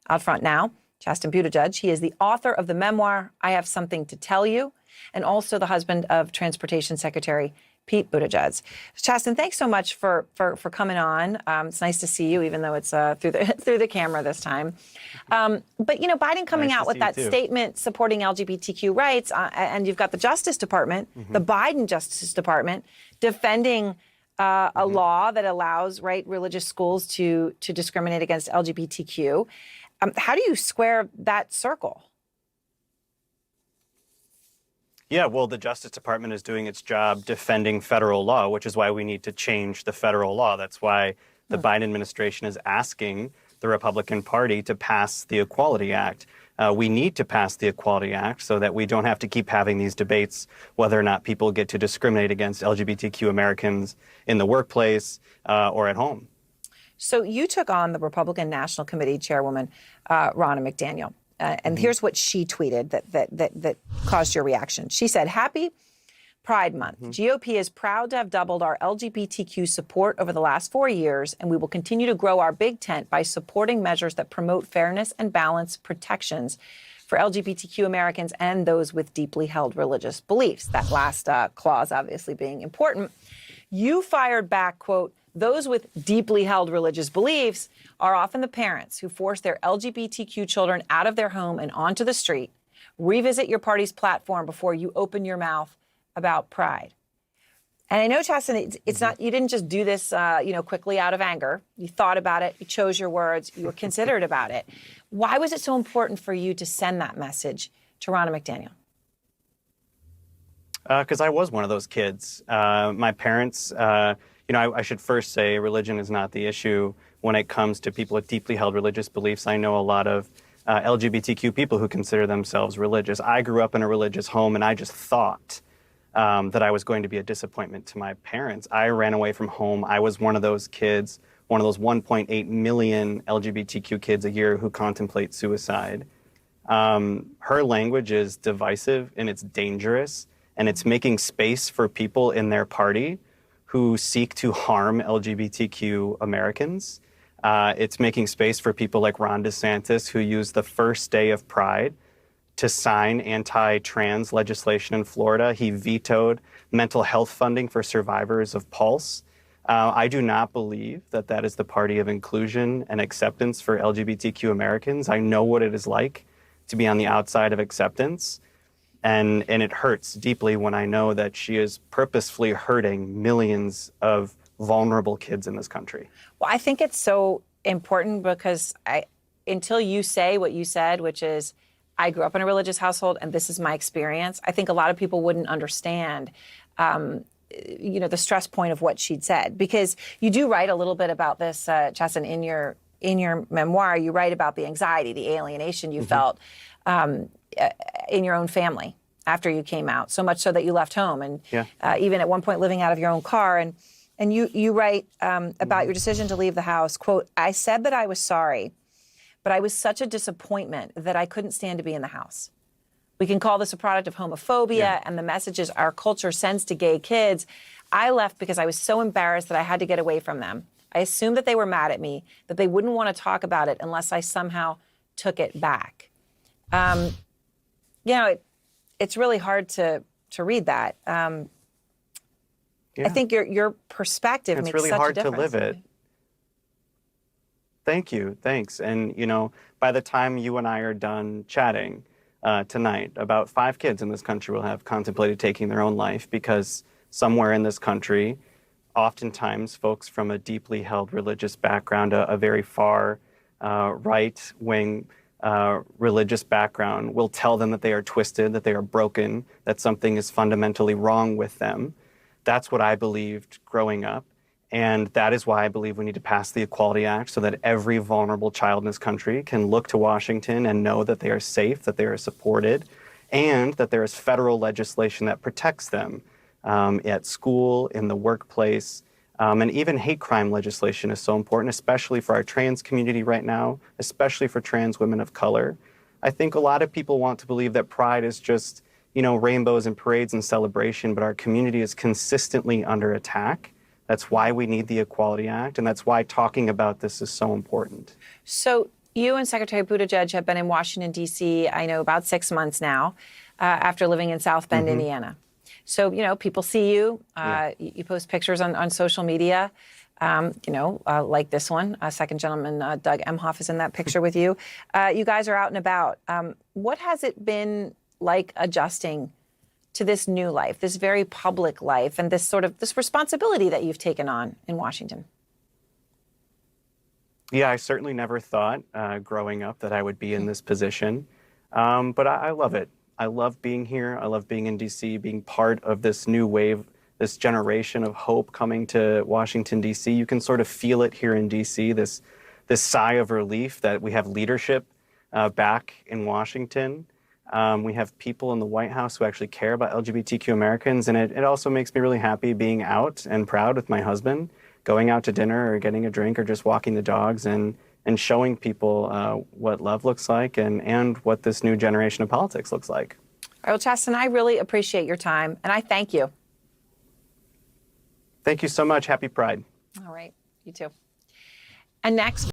Out front now, Chasten Buttigieg. He is the author of the memoir, I Have Something to Tell You, and also the husband of Transportation Secretary Pete Buttigieg. Chasten, thanks so much for coming on. It's nice to see you, even though it's through the camera this time. But, you know, Biden coming out with that statement supporting LGBTQ rights, and you've got the Justice Department, the Biden Justice Department, defending a law that allows, religious schools to discriminate against LGBTQ. How do you square that circle? Yeah, well, the Justice Department is doing its job defending federal law, which is why we need to change the federal law. That's why the Biden administration is asking the Republican Party to pass the Equality Act. We need to pass the Equality Act so that we don't have to keep having these debates whether or not people get to discriminate against LGBTQ Americans in the workplace or at home. So you took on the Republican National Committee Chairwoman, Ronna McDaniel. And here's what she tweeted that caused your reaction. She said, "Happy Pride Month. GOP is proud to have doubled our LGBTQ support over the last 4 years, and we will continue to grow our big tent by supporting measures that promote fairness and balance protections for LGBTQ Americans and those with deeply held religious beliefs." That last clause obviously being important. You fired back, quote, "Those with deeply held religious beliefs are often the parents who force their LGBTQ children out of their home and onto the street. Revisit your party's platform before you open your mouth about pride." And I know, Chasten, it's not, you didn't just do this, quickly out of anger. You thought about it, you chose your words, you were considerate about it. Why was it so important for you to send that message to Ronna McDaniel? Because I was one of those kids. My parents, I should first say religion is not the issue when it comes to people with deeply held religious beliefs. I know a lot of LGBTQ people who consider themselves religious. I grew up in a religious home, and I just thought that I was going to be a disappointment to my parents. I ran away from home. I was one of those kids, one of those 1.8 million LGBTQ kids a year who contemplate suicide. Her language is divisive, and it's dangerous, and it's making space for people in their party who seek to harm LGBTQ Americans. It's making space for people like Ron DeSantis, who used the first day of Pride to sign anti-trans legislation in Florida. He vetoed mental health funding for survivors of Pulse. I do not believe that that is the party of inclusion and acceptance for LGBTQ Americans. I know what it is like to be on the outside of acceptance. And it hurts deeply when I know that she is purposefully hurting millions of vulnerable kids in this country. Well, I think it's so important because until you say what you said, which is, I grew up in a religious household and this is my experience, I think a lot of people wouldn't understand, the stress point of what she'd said. Because you do write a little bit about this, Chasten, in your memoir. You write about the anxiety, the alienation you felt in your own family after you came out, so much so that you left home and even at one point living out of your own car. And you write about your decision to leave the house, quote, "I said that I was sorry, but I was such a disappointment that I couldn't stand to be in the house. We can call this a product of homophobia and the messages our culture sends to gay kids. I left because I was so embarrassed that I had to get away from them. I assumed that they were mad at me, that they wouldn't want to talk about it unless I somehow took it back." It's really hard to read that. I think your perspective makes such a difference. It's really hard to live it. Thank you. Thanks. And, by the time you and I are done chatting tonight, about 5 kids in this country will have contemplated taking their own life because somewhere in this country, oftentimes folks from a deeply held religious background, a very far right-wing religious background, will tell them that they are twisted, that they are broken, that something is fundamentally wrong with them. That's what I believed growing up. And that is why I believe we need to pass the Equality Act so that every vulnerable child in this country can look to Washington and know that they are safe, that they are supported, and that there is federal legislation that protects them at school, in the workplace. And even hate crime legislation is so important, especially for our trans community right now, especially for trans women of color. I think a lot of people want to believe that Pride is just, rainbows and parades and celebration, but our community is consistently under attack. That's why we need the Equality Act, and that's why talking about this is so important. So You and Secretary Buttigieg have been in Washington, D.C., I know, about 6 months now, after living in South Bend, Indiana. So, people see you. You post pictures on social media, like this one. Second gentleman, Doug Emhoff, is in that picture with you. You guys are out and about. What has it been like adjusting to this new life, this very public life, and this responsibility that you've taken on in Washington? Yeah, I certainly never thought growing up that I would be in this position, but I love it. I love being here. I love being in D.C., being part of this new wave, this generation of hope coming to Washington, D.C. You can sort of feel it here in D.C., this sigh of relief that we have leadership back in Washington. We have people in the White House who actually care about LGBTQ Americans, and it also makes me really happy being out and proud with my husband, going out to dinner or getting a drink or just walking the dogs and showing people what love looks like and what this new generation of politics looks like. All right, well, Chasten, I really appreciate your time, and I thank you. Thank you so much. Happy Pride. All right, you too. And next.